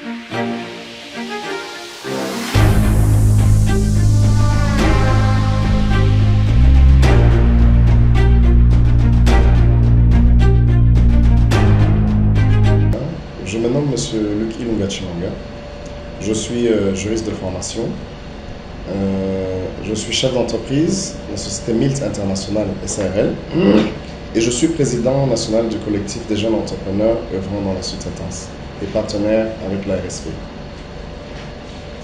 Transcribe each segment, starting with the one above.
Je me nomme Monsieur Luc Ilunga Chimanga. Je suis juriste de formation. Je suis chef d'entreprise de la société Milt International SARL et je suis président national du collectif des jeunes entrepreneurs œuvrant dans la sous-traitance et partenaire avec la RSP.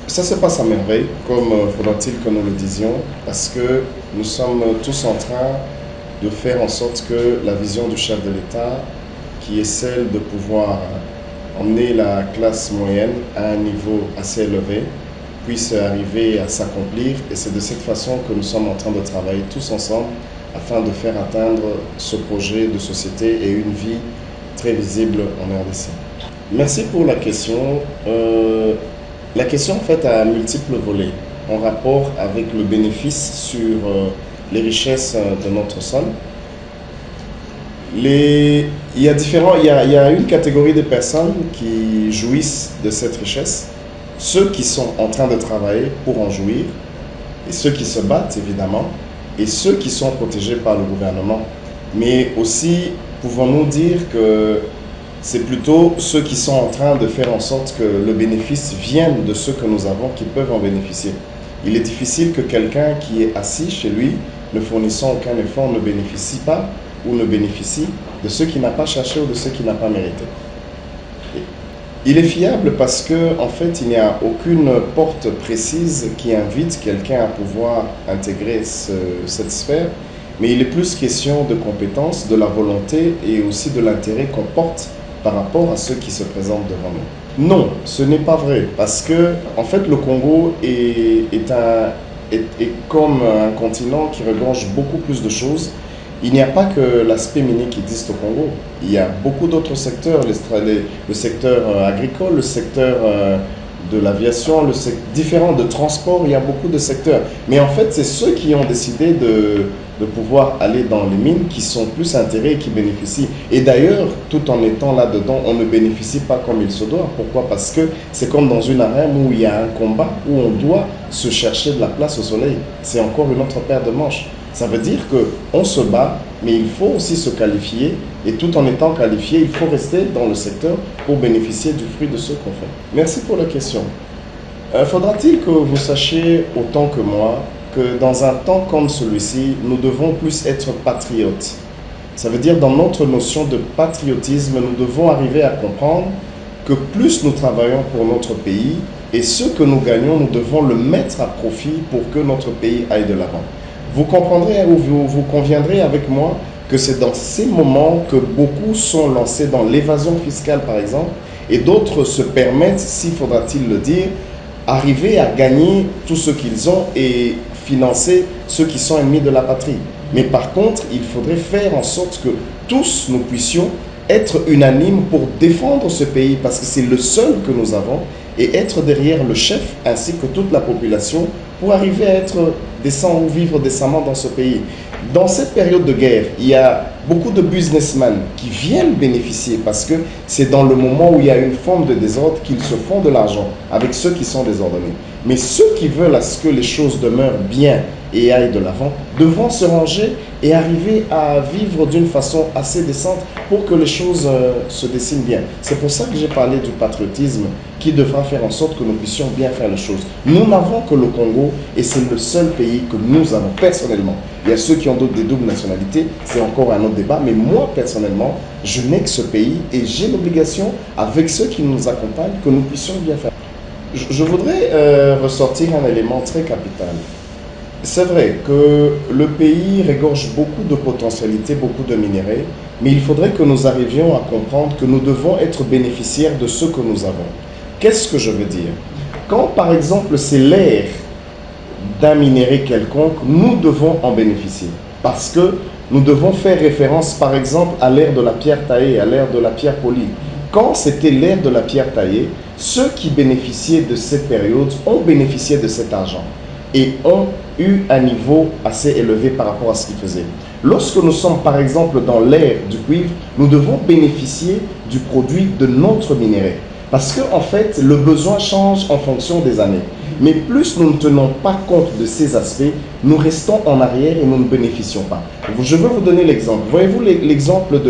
Ça se passe à merveille, comme faudra-t-il que nous le disions, parce que nous sommes tous en train de faire en sorte que la vision du chef de l'État, qui est celle de pouvoir emmener la classe moyenne à un niveau assez élevé, puisse arriver à s'accomplir. Et c'est de cette façon que nous sommes en train de travailler tous ensemble afin de faire atteindre ce projet de société et une vie très visible en RDC. Merci pour la question. La question en fait a multiples volets en rapport avec le bénéfice sur les richesses de notre sol. Il y a une catégorie de personnes qui jouissent de cette richesse, ceux qui sont en train de travailler pour en jouir, et ceux qui se battent évidemment, et ceux qui sont protégés par le gouvernement. Mais aussi, pouvons-nous dire que c'est plutôt ceux qui sont en train de faire en sorte que le bénéfice vienne de ceux que nous avons qui peuvent en bénéficier. Il est difficile que quelqu'un qui est assis chez lui, ne fournissant aucun effort, ne bénéficie pas ou ne bénéficie de ceux qui n'a pas cherché ou de ceux qui n'a pas mérité. Il est fiable parce que, en fait, il n'y a aucune porte précise qui invite quelqu'un à pouvoir intégrer cette sphère, mais il est plus question de compétences, de la volonté et aussi de l'intérêt qu'on porte par rapport à ceux qui se présentent devant nous. Non, ce n'est pas vrai, parce que, en fait, le Congo est comme un continent qui regorge beaucoup plus de choses. Il n'y a pas que l'aspect minier qui existe au Congo. Il y a beaucoup d'autres secteurs, le secteur agricole, le secteur de l'aviation, différents de transport, il y a beaucoup de secteurs. Mais en fait, c'est ceux qui ont décidé de pouvoir aller dans les mines qui sont plus intéressés et qui bénéficient. Et d'ailleurs, tout en étant là-dedans, on ne bénéficie pas comme il se doit. Pourquoi? Parce que c'est comme dans une arène où il y a un combat, où on doit se chercher de la place au soleil. C'est encore une autre paire de manches. Ça veut dire qu'on se bat, mais il faut aussi se qualifier. Et tout en étant qualifié, il faut rester dans le secteur pour bénéficier du fruit de ce qu'on fait. Merci pour la question. Faudra-t-il que vous sachiez autant que moi que dans un temps comme celui-ci, nous devons plus être patriotes. Ça veut dire dans notre notion de patriotisme, nous devons arriver à comprendre que plus nous travaillons pour notre pays et ce que nous gagnons, nous devons le mettre à profit pour que notre pays aille de l'avant. Vous comprendrez ou vous conviendrez avec moi que c'est dans ces moments que beaucoup sont lancés dans l'évasion fiscale par exemple et d'autres se permettent, s'il faudra-t-il le dire, arriver à gagner tout ce qu'ils ont et financer ceux qui sont ennemis de la patrie. Mais par contre, il faudrait faire en sorte que tous nous puissions être unanimes pour défendre ce pays parce que c'est le seul que nous avons et être derrière le chef ainsi que toute la population pour arriver à être décent ou vivre décemment dans ce pays. Dans cette période de guerre, il y a beaucoup de businessmen qui viennent bénéficier parce que c'est dans le moment où il y a une forme de désordre qu'ils se font de l'argent avec ceux qui sont désordonnés. Mais ceux qui veulent à ce que les choses demeurent bien et aillent de l'avant devront se ranger et arriver à vivre d'une façon assez décente pour que les choses se dessinent bien. C'est pour ça que j'ai parlé du patriotisme qui devra faire en sorte que nous puissions bien faire les choses. Nous n'avons que le Congo et c'est le seul pays que nous avons personnellement. Il y a ceux qui ont des doubles nationalités, c'est encore un autre débat, mais moi personnellement, je n'ai que ce pays et j'ai l'obligation avec ceux qui nous accompagnent que nous puissions bien faire. Je voudrais ressortir un élément très capital. C'est vrai que le pays regorge beaucoup de potentialités, beaucoup de minéraux, mais il faudrait que nous arrivions à comprendre que nous devons être bénéficiaires de ce que nous avons. Qu'est-ce que je veux dire? Quand par exemple c'est l'ère d'un minerai quelconque, nous devons en bénéficier parce que nous devons faire référence par exemple à l'ère de la pierre taillée, à l'ère de la pierre polie. Quand c'était l'ère de la pierre taillée, ceux qui bénéficiaient de cette période ont bénéficié de cet argent et ont eu un niveau assez élevé par rapport à ce qu'ils faisaient. Lorsque nous sommes par exemple dans l'ère du cuivre, nous devons bénéficier du produit de notre minerai. Parce que en fait, le besoin change en fonction des années. Mais plus nous ne tenons pas compte de ces aspects, nous restons en arrière et nous ne bénéficions pas. Je veux vous donner l'exemple. Voyez-vous l'exemple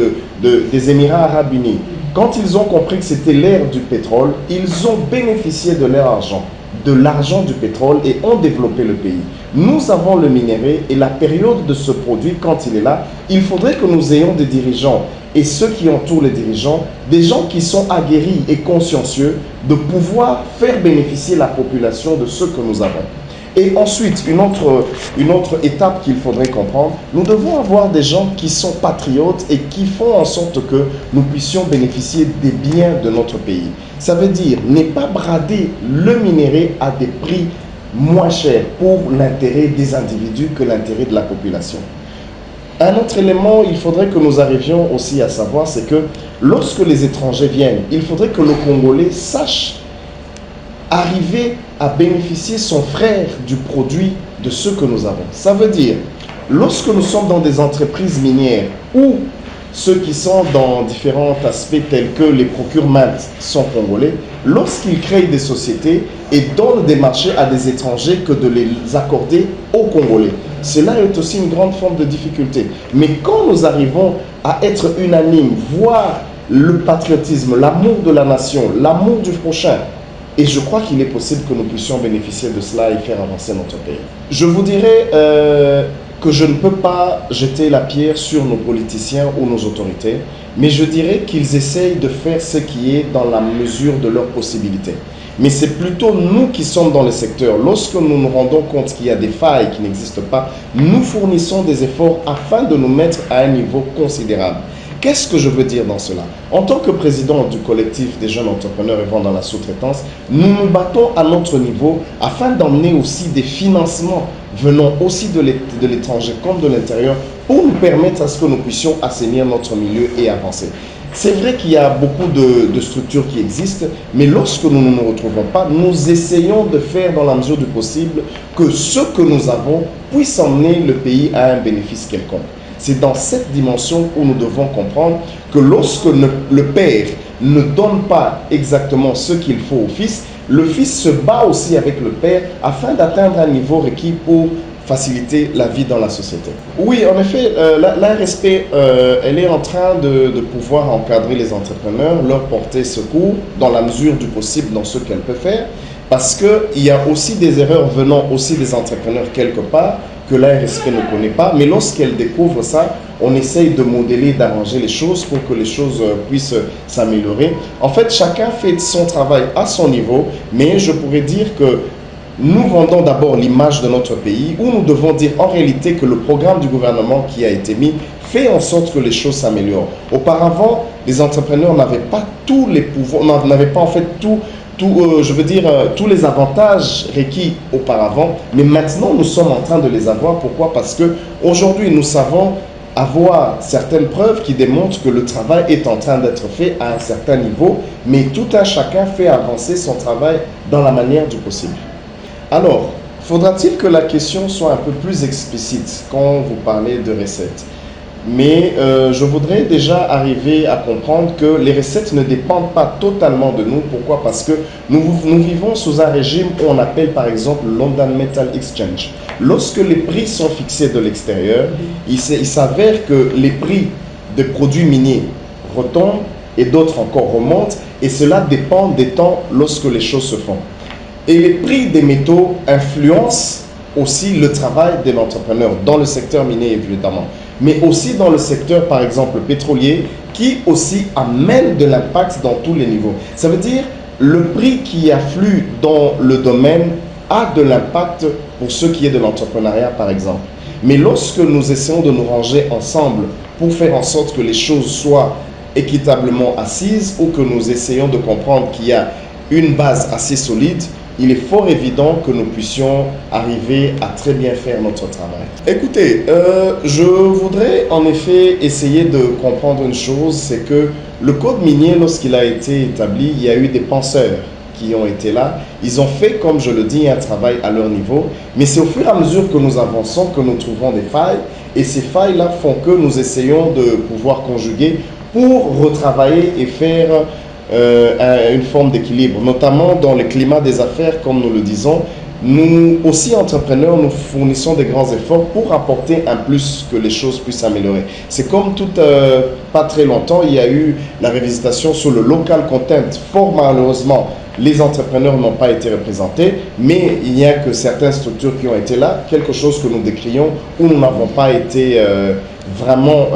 des Émirats arabes unis. Quand ils ont compris que c'était l'ère du pétrole, ils ont bénéficié de leur argent, de l'argent du pétrole, et ont développé le pays. Nous avons le minerai et la période de ce produit, quand il est là, il faudrait que nous ayons des dirigeants et ceux qui entourent les dirigeants, des gens qui sont aguerris et consciencieux de pouvoir faire bénéficier la population de ce que nous avons. Et ensuite, une autre étape qu'il faudrait comprendre, nous devons avoir des gens qui sont patriotes et qui font en sorte que nous puissions bénéficier des biens de notre pays. Ça veut dire ne pas brader le minerai à des prix moins chers pour l'intérêt des individus que l'intérêt de la population. Un autre élément, il faudrait que nous arrivions aussi à savoir, c'est que lorsque les étrangers viennent, il faudrait que le Congolais sache arriver à bénéficier son frère du produit de ce que nous avons. Ça veut dire, lorsque nous sommes dans des entreprises minières ou ceux qui sont dans différents aspects tels que les procurements sont congolais, lorsqu'ils créent des sociétés et donnent des marchés à des étrangers que de les accorder aux Congolais. Cela est aussi une grande forme de difficulté. Mais quand nous arrivons à être unanimes, voir le patriotisme, l'amour de la nation, l'amour du prochain, et je crois qu'il est possible que nous puissions bénéficier de cela et faire avancer notre pays. Je vous dirais que je ne peux pas jeter la pierre sur nos politiciens ou nos autorités, mais je dirais qu'ils essayent de faire ce qui est dans la mesure de leurs possibilités. Mais c'est plutôt nous qui sommes dans le secteur. Lorsque nous nous rendons compte qu'il y a des failles qui n'existent pas, nous fournissons des efforts afin de nous mettre à un niveau considérable. Qu'est-ce que je veux dire dans cela? En tant que président du collectif des jeunes entrepreneurs œuvrant dans la sous-traitance, nous nous battons à notre niveau afin d'emmener aussi des financements venant aussi de l'étranger comme de l'intérieur pour nous permettre à ce que nous puissions assainir notre milieu et avancer. C'est vrai qu'il y a beaucoup de structures qui existent, mais lorsque nous ne nous retrouvons pas, nous essayons de faire dans la mesure du possible que ce que nous avons puisse emmener le pays à un bénéfice quelconque. C'est dans cette dimension où nous devons comprendre que lorsque le père ne donne pas exactement ce qu'il faut au fils, le fils se bat aussi avec le père afin d'atteindre un niveau requis pour faciliter la vie dans la société. Oui, en effet, l'ARSP, elle est en train de pouvoir encadrer les entrepreneurs, leur porter secours dans la mesure du possible dans ce qu'elle peut faire, parce qu'il y a aussi des erreurs venant aussi des entrepreneurs quelque part, que l'ARSP ne connaît pas, mais lorsqu'elle découvre ça, on essaye de modeler, d'arranger les choses pour que les choses puissent s'améliorer. En fait, chacun fait son travail à son niveau, mais je pourrais dire que nous vendons d'abord l'image de notre pays, où nous devons dire en réalité que le programme du gouvernement qui a été mis fait en sorte que les choses s'améliorent. Auparavant, les entrepreneurs n'avaient pas tous les pouvoirs, n'avaient pas en fait tous les avantages requis auparavant, mais maintenant nous sommes en train de les avoir. Pourquoi? Parce que aujourd'hui nous savons avoir certaines preuves qui démontrent que le travail est en train d'être fait à un certain niveau, mais tout un chacun fait avancer son travail dans la manière du possible. Alors, faudra-t-il que la question soit un peu plus explicite quand vous parlez de recettes? Mais je voudrais déjà arriver à comprendre que les recettes ne dépendent pas totalement de nous. Pourquoi? Parce que nous vivons sous un régime où on appelle par exemple London Metal Exchange. Lorsque les prix sont fixés de l'extérieur, il s'avère que les prix des produits miniers retombent et d'autres encore remontent, et cela dépend des temps lorsque les choses se font. Et les prix des métaux influencent aussi le travail de l'entrepreneur dans le secteur minier évidemment, mais aussi dans le secteur par exemple pétrolier qui aussi amène de l'impact dans tous les niveaux. Ça veut dire le prix qui afflue dans le domaine a de l'impact pour ce qui est de l'entrepreneuriat par exemple. Mais lorsque nous essayons de nous ranger ensemble pour faire en sorte que les choses soient équitablement assises ou que nous essayons de comprendre qu'il y a une base assez solide, il est fort évident que nous puissions arriver à très bien faire notre travail. Écoutez, je voudrais en effet essayer de comprendre une chose, c'est que le code minier, lorsqu'il a été établi, il y a eu des penseurs qui ont été là. Ils ont fait, comme je le dis, un travail à leur niveau, mais c'est au fur et à mesure que nous avançons que nous trouvons des failles, et ces failles-là font que nous essayons de pouvoir conjuguer pour retravailler et faire une forme d'équilibre, notamment dans le climat des affaires, comme nous le disons. Nous aussi, entrepreneurs, nous fournissons des grands efforts pour apporter un plus, que les choses puissent s'améliorer. C'est comme pas très longtemps, il y a eu la révisitation sur le local content. Fort malheureusement, les entrepreneurs n'ont pas été représentés, mais il n'y a que certaines structures qui ont été là, quelque chose que nous décrions, où nous n'avons pas été vraiment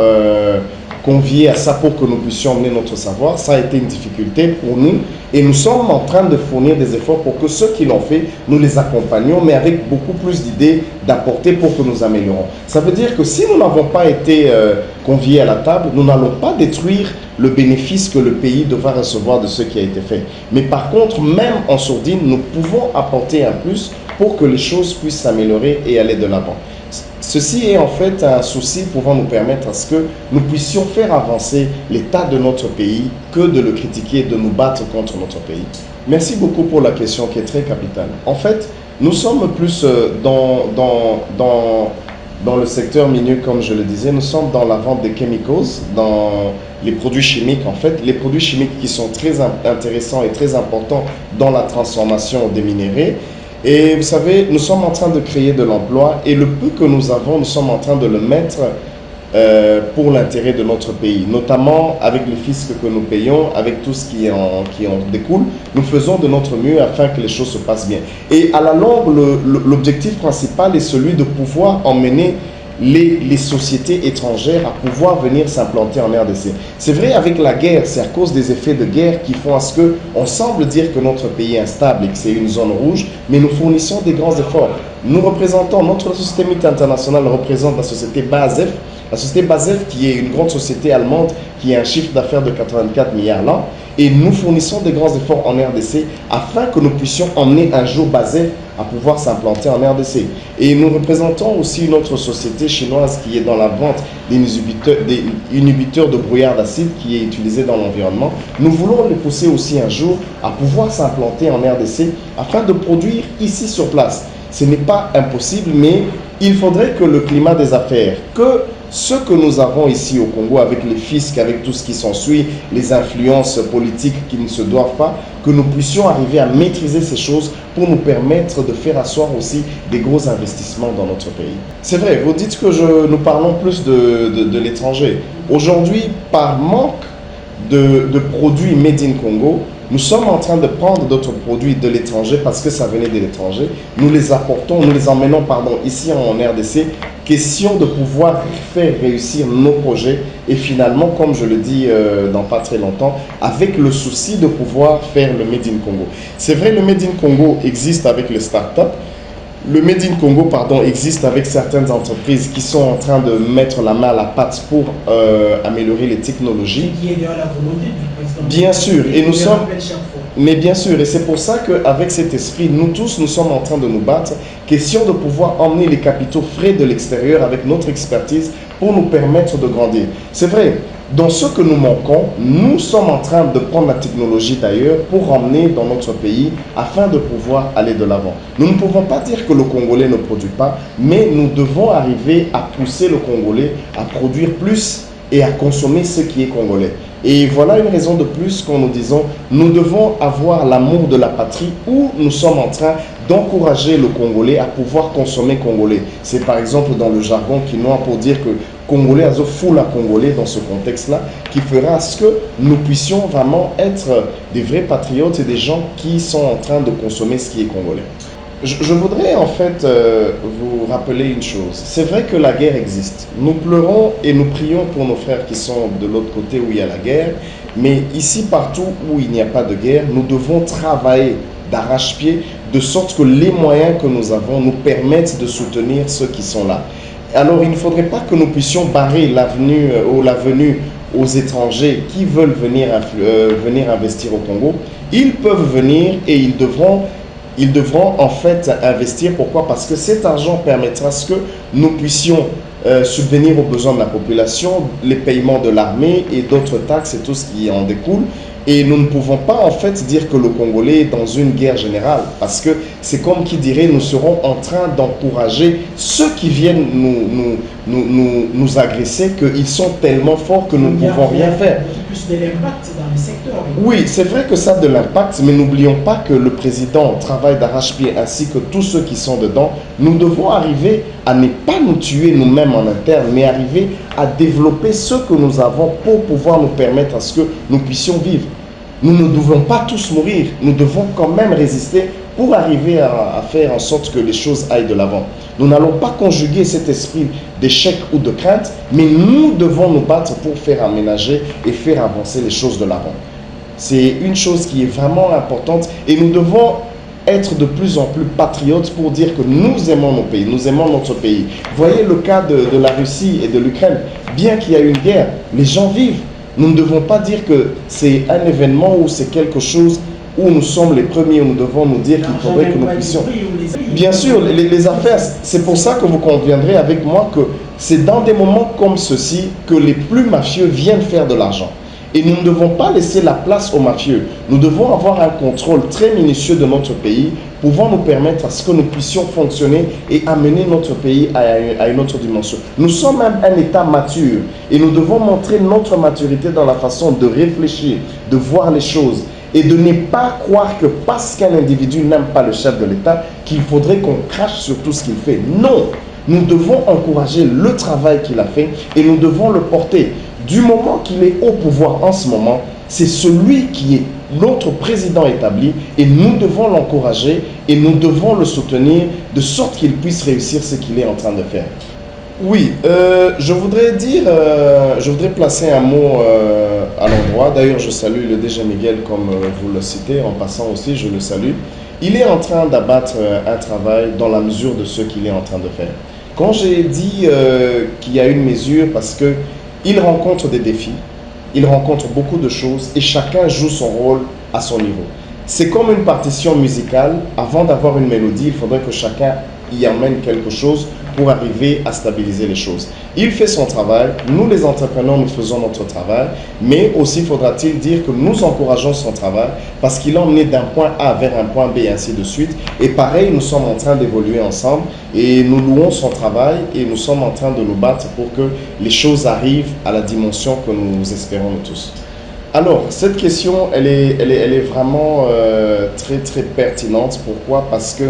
conviés à ça pour que nous puissions emmener notre savoir. Ça a été une difficulté pour nous et nous sommes en train de fournir des efforts pour que ceux qui l'ont fait, nous les accompagnons, mais avec beaucoup plus d'idées d'apporter pour que nous améliorons. Ça veut dire que si nous n'avons pas été conviés à la table, nous n'allons pas détruire le bénéfice que le pays devra recevoir de ce qui a été fait. Mais par contre, même en sourdine, nous pouvons apporter un plus pour que les choses puissent s'améliorer et aller de l'avant. Ceci est en fait un souci pouvant nous permettre à ce que nous puissions faire avancer l'état de notre pays que de le critiquer et de nous battre contre notre pays. Merci beaucoup pour la question qui est très capitale. En fait, nous sommes plus dans le secteur minier, comme je le disais. Nous sommes dans la vente des chemicals, dans les produits chimiques en fait. Les produits chimiques qui sont très intéressants et très importants dans la transformation des minéraux. Et vous savez, nous sommes en train de créer de l'emploi et le peu que nous avons, nous sommes en train de le mettre pour l'intérêt de notre pays, notamment avec les fiscs que nous payons, avec tout ce qui en découle. Nous faisons de notre mieux afin que les choses se passent bien. Et à la longue, l'objectif principal est celui de pouvoir emmener les sociétés étrangères à pouvoir venir s'implanter en RDC. C'est vrai, avec la guerre, c'est à cause des effets de guerre qui font à ce qu'on semble dire que notre pays est instable et que c'est une zone rouge, mais nous fournissons des grands efforts. Nous représentons, notre société mixte internationale représente la société BASF. La société BASF, qui est une grande société allemande, qui a un chiffre d'affaires de 84 milliards l'an, et nous fournissons des grands efforts en RDC afin que nous puissions emmener un jour BASF à pouvoir s'implanter en RDC. Et nous représentons aussi une autre société chinoise qui est dans la vente des inhibiteurs de brouillard d'acide qui est utilisé dans l'environnement. Nous voulons les pousser aussi un jour à pouvoir s'implanter en RDC afin de produire ici sur place. Ce n'est pas impossible, mais il faudrait que le climat des affaires, que ce que nous avons ici au Congo avec les fiscs, avec tout ce qui s'ensuit, les influences politiques qui ne se doivent pas, que nous puissions arriver à maîtriser ces choses pour nous permettre de faire asseoir aussi des gros investissements dans notre pays. C'est vrai, vous dites que nous parlons plus de l'étranger. Aujourd'hui, par manque de produits made in Congo, nous sommes en train de prendre d'autres produits de l'étranger parce que ça venait de l'étranger. Nous les apportons, nous les emmenons ici en RDC. Question de pouvoir faire réussir nos projets et finalement, comme je le dis dans pas très longtemps, avec le souci de pouvoir faire le Made in Congo. C'est vrai, le Made in Congo existe avec les startups. Le Made in Congo, existe avec certaines entreprises qui sont en train de mettre la main à la pâte pour améliorer les technologies. Qui est derrière la volonté du président. Bien sûr, et nous sommes... Mais bien sûr, et c'est pour ça qu'avec cet esprit, nous tous, nous sommes en train de nous battre. Question de pouvoir emmener les capitaux frais de l'extérieur avec notre expertise pour nous permettre de grandir. C'est vrai, dans ce que nous manquons, nous sommes en train de prendre la technologie d'ailleurs pour emmener dans notre pays afin de pouvoir aller de l'avant. Nous ne pouvons pas dire que le Congolais ne produit pas, mais nous devons arriver à pousser le Congolais à produire plus et à consommer ce qui est congolais. Et voilà une raison de plus quand nous disons, nous devons avoir l'amour de la patrie où nous sommes en train d'encourager le Congolais à pouvoir consommer congolais. C'est par exemple dans le jargon quinois pour dire que Congolais a fou la Congolais dans ce contexte-là, qui fera à ce que nous puissions vraiment être des vrais patriotes et des gens qui sont en train de consommer ce qui est congolais. Je voudrais en fait vous rappeler une chose. C'est vrai que la guerre existe. Nous pleurons et nous prions pour nos frères qui sont de l'autre côté où il y a la guerre. Mais ici, partout où il n'y a pas de guerre, nous devons travailler d'arrache-pied de sorte que les moyens que nous avons nous permettent de soutenir ceux qui sont là. Alors, il ne faudrait pas que nous puissions barrer l'avenue ou la venue aux étrangers qui veulent venir investir au Congo. Ils peuvent venir et ils devront en fait investir. Pourquoi? Parce que cet argent permettra ce que nous puissions subvenir aux besoins de la population, les paiements de l'armée et d'autres taxes et tout ce qui en découle. Et nous ne pouvons pas en fait dire que le Congolais est dans une guerre générale, parce que c'est comme qui dirait nous serons en train d'encourager ceux qui viennent nous agresser qu'ils sont tellement forts que nous ne pouvons rien faire. Plus de l'impact dans le secteur. Oui, c'est vrai que ça a de l'impact, mais n'oublions pas que le président travaille d'arrache-pied ainsi que tous ceux qui sont dedans. Nous devons arriver à ne pas nous tuer nous-mêmes en interne, mais arriver à développer ce que nous avons pour pouvoir nous permettre à ce que nous puissions vivre. Nous ne devons pas tous mourir, nous devons quand même résister pour arriver à faire en sorte que les choses aillent de l'avant. Nous n'allons pas conjuguer cet esprit d'échec ou de crainte, mais nous devons nous battre pour faire aménager et faire avancer les choses de l'avant. C'est une chose qui est vraiment importante et nous devons être de plus en plus patriotes pour dire que nous aimons nos pays, nous aimons notre pays. Voyez le cas de la Russie et de l'Ukraine. Bien qu'il y ait une guerre, les gens vivent. Nous ne devons pas dire que c'est un événement ou c'est quelque chose où nous sommes les premiers, où nous devons nous dire qu'il faudrait que nous puissions. Bien sûr, les affaires, c'est pour ça que vous conviendrez avec moi que c'est dans des moments comme ceci que les plus mafieux viennent faire de l'argent. Et nous ne devons pas laisser la place aux mafieux. Nous devons avoir un contrôle très minutieux de notre pays, pouvant nous permettre à ce que nous puissions fonctionner et amener notre pays à une autre dimension. Nous sommes un État mature et nous devons montrer notre maturité dans la façon de réfléchir, de voir les choses et de ne pas croire que parce qu'un individu n'aime pas le chef de l'État, qu'il faudrait qu'on crache sur tout ce qu'il fait. Non! Nous devons encourager le travail qu'il a fait et nous devons le porter. Du moment qu'il est au pouvoir en ce moment, c'est celui qui est notre président établi et nous devons l'encourager et nous devons le soutenir de sorte qu'il puisse réussir ce qu'il est en train de faire. Oui, je voudrais placer un mot à l'endroit. D'ailleurs, je salue le DG Miguel comme vous le citez. En passant aussi, je le salue. Il est en train d'abattre un travail dans la mesure de ce qu'il est en train de faire. Quand j'ai dit qu'il y a une mesure, parce que il rencontre des défis, il rencontre beaucoup de choses et chacun joue son rôle à son niveau. C'est comme une partition musicale. Avant d'avoir une mélodie, il faudrait que chacun y amène quelque chose pour arriver à stabiliser les choses. Il fait son travail, nous les entrepreneurs, nous faisons notre travail, mais aussi faudra-t-il dire que nous encourageons son travail parce qu'il a emmené d'un point A vers un point B et ainsi de suite. Et pareil, nous sommes en train d'évoluer ensemble et nous louons son travail et nous sommes en train de nous battre pour que les choses arrivent à la dimension que nous espérons nous tous. Alors, cette question, elle est vraiment très, très pertinente. Pourquoi? Parce que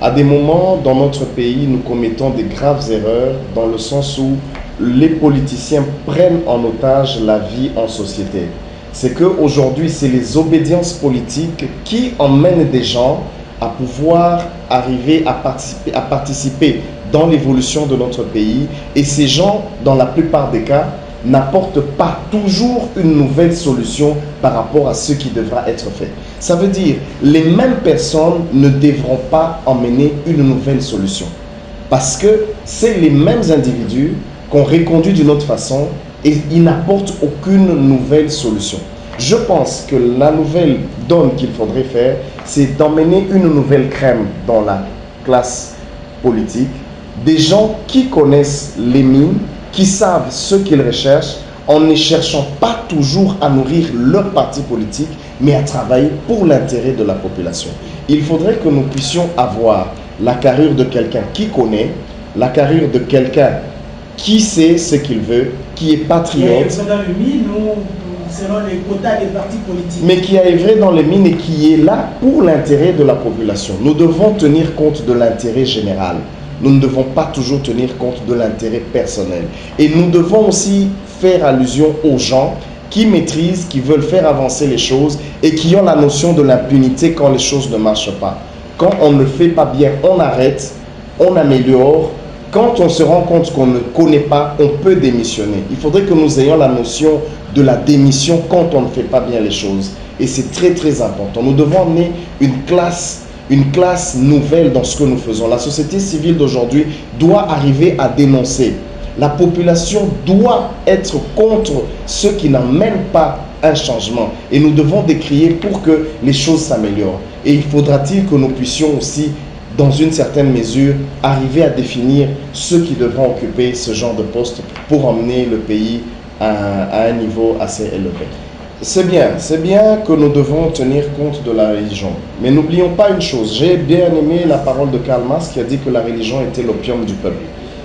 à des moments dans notre pays, nous commettons des graves erreurs dans le sens où les politiciens prennent en otage la vie en société. C'est qu'aujourd'hui, c'est les obédiences politiques qui emmènent des gens à pouvoir arriver à participer dans l'évolution de notre pays. Et ces gens, dans la plupart des cas, n'apporte pas toujours une nouvelle solution par rapport à ce qui devra être fait. Ça veut dire les mêmes personnes ne devront pas emmener une nouvelle solution. Parce que c'est les mêmes individus qu'on reconduit d'une autre façon et ils n'apportent aucune nouvelle solution. Je pense que la nouvelle donne qu'il faudrait faire, c'est d'emmener une nouvelle crème dans la classe politique, des gens qui connaissent les mines, qui savent ce qu'ils recherchent en ne cherchant pas toujours à nourrir leur parti politique, mais à travailler pour l'intérêt de la population. Il faudrait que nous puissions avoir la carrure de quelqu'un qui connaît, la carrure de quelqu'un qui sait ce qu'il veut, qui est patriote. Selon les quotas des partis politiques. Mais qui a œuvré dans les mines et qui est là pour l'intérêt de la population. Nous devons tenir compte de l'intérêt général. Nous ne devons pas toujours tenir compte de l'intérêt personnel. Et nous devons aussi faire allusion aux gens qui maîtrisent, qui veulent faire avancer les choses et qui ont la notion de l'impunité quand les choses ne marchent pas. Quand on ne fait pas bien, on arrête, on améliore. Quand on se rend compte qu'on ne connaît pas, on peut démissionner. Il faudrait que nous ayons la notion de la démission quand on ne fait pas bien les choses. Et c'est très très important. Nous devons amener une classe nouvelle dans ce que nous faisons. La société civile d'aujourd'hui doit arriver à dénoncer. La population doit être contre ceux qui n'amènent pas un changement. Et nous devons décrier pour que les choses s'améliorent. Et il faudra-t-il que nous puissions aussi, dans une certaine mesure, arriver à définir ceux qui devront occuper ce genre de poste pour emmener le pays à un niveau assez élevé. C'est bien que nous devons tenir compte de la religion. Mais n'oublions pas une chose, j'ai bien aimé la parole de Karl Marx qui a dit que la religion était l'opium du peuple.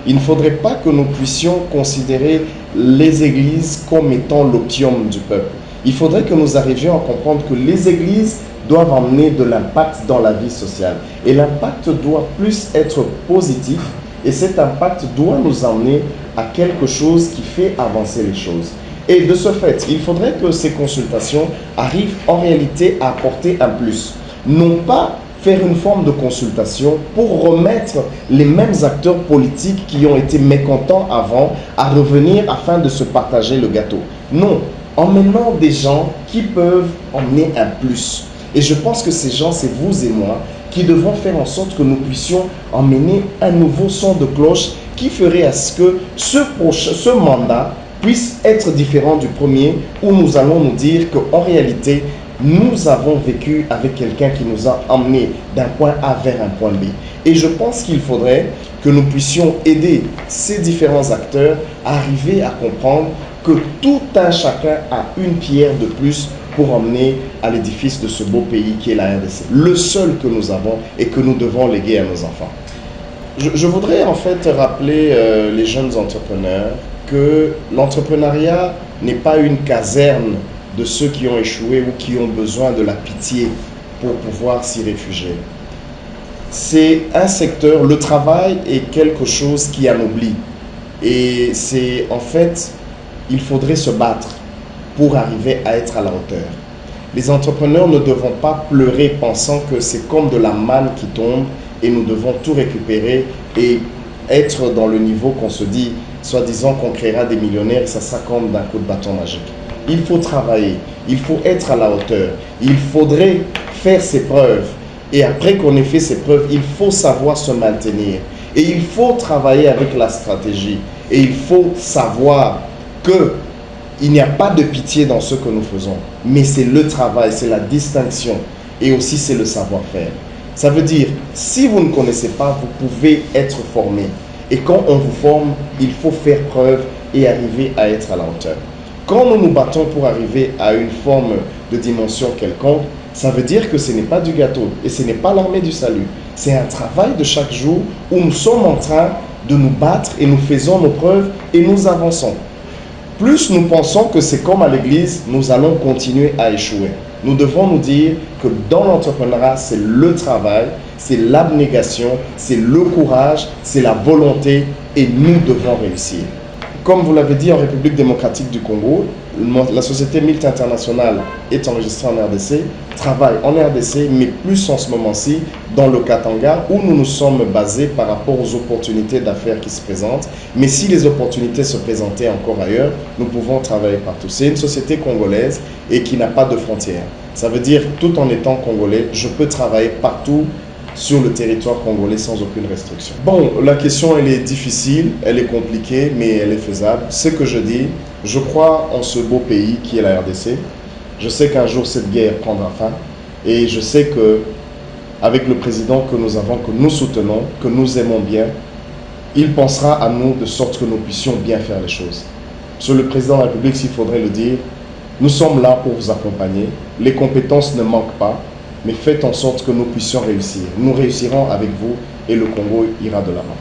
Il ne faudrait pas que nous puissions considérer les églises comme étant l'opium du peuple. Il faudrait que nous arrivions à comprendre que les églises doivent emmener de l'impact dans la vie sociale. Et l'impact doit plus être positif, et cet impact doit nous emmener à quelque chose qui fait avancer les choses. Et de ce fait, il faudrait que ces consultations arrivent en réalité à apporter un plus. Non pas faire une forme de consultation pour remettre les mêmes acteurs politiques qui ont été mécontents avant à revenir afin de se partager le gâteau. Non, emmenant des gens qui peuvent emmener un plus. Et je pense que ces gens, c'est vous et moi, qui devons faire en sorte que nous puissions emmener un nouveau son de cloche qui ferait à ce que ce mandat puisse être différent du premier, où nous allons nous dire qu'en réalité, nous avons vécu avec quelqu'un qui nous a emmenés d'un point A vers un point B. Et je pense qu'il faudrait que nous puissions aider ces différents acteurs à arriver à comprendre que tout un chacun a une pierre de plus pour emmener à l'édifice de ce beau pays qui est la RDC. Le seul que nous avons et que nous devons léguer à nos enfants. Je voudrais en fait rappeler les jeunes entrepreneurs que l'entrepreneuriat n'est pas une caserne de ceux qui ont échoué ou qui ont besoin de la pitié pour pouvoir s'y réfugier. C'est un secteur, le travail est quelque chose qui anoblit. Et c'est en fait, il faudrait se battre pour arriver à être à la hauteur. Les entrepreneurs ne devront pas pleurer pensant que c'est comme de la manne qui tombe et nous devons tout récupérer et être dans le niveau qu'on se dit, soi-disant qu'on créera des millionnaires et ça sera comme d'un coup de bâton magique. Il faut travailler, il faut être à la hauteur, il faudrait faire ses preuves et après qu'on ait fait ses preuves, il faut savoir se maintenir et il faut travailler avec la stratégie et il faut savoir que il n'y a pas de pitié dans ce que nous faisons, mais c'est le travail, c'est la distinction et aussi c'est le savoir-faire. Ça veut dire, si vous ne connaissez pas, vous pouvez être formé. Et quand on vous forme, il faut faire preuve et arriver à être à la hauteur. Quand nous nous battons pour arriver à une forme de dimension quelconque, ça veut dire que ce n'est pas du gâteau et ce n'est pas l'armée du salut. C'est un travail de chaque jour où nous sommes en train de nous battre et nous faisons nos preuves et nous avançons. Plus nous pensons que c'est comme à l'église, nous allons continuer à échouer. Nous devons nous dire que dans l'entrepreneuriat, c'est le travail, c'est l'abnégation, c'est le courage, c'est la volonté et nous devons réussir. Comme vous l'avez dit, en République démocratique du Congo, la société Milt International est enregistrée en RDC, travaille en RDC, mais plus en ce moment-ci dans le Katanga, où nous nous sommes basés par rapport aux opportunités d'affaires qui se présentent. Mais si les opportunités se présentaient encore ailleurs, nous pouvons travailler partout. C'est une société congolaise et qui n'a pas de frontières. Ça veut dire, tout en étant congolais, je peux travailler partout sur le territoire congolais sans aucune restriction. Bon, la question elle est difficile, elle est compliquée, mais elle est faisable. Ce que je dis, je crois en ce beau pays qui est la RDC. Je sais qu'un jour cette guerre prendra fin et je sais que avec le président que nous avons, que nous soutenons, que nous aimons bien, il pensera à nous de sorte que nous puissions bien faire les choses. Sur le président de la République, s'il faudrait le dire, nous sommes là pour vous accompagner. Les compétences ne manquent pas. Mais faites en sorte que nous puissions réussir. Nous réussirons avec vous et le Congo ira de l'avant.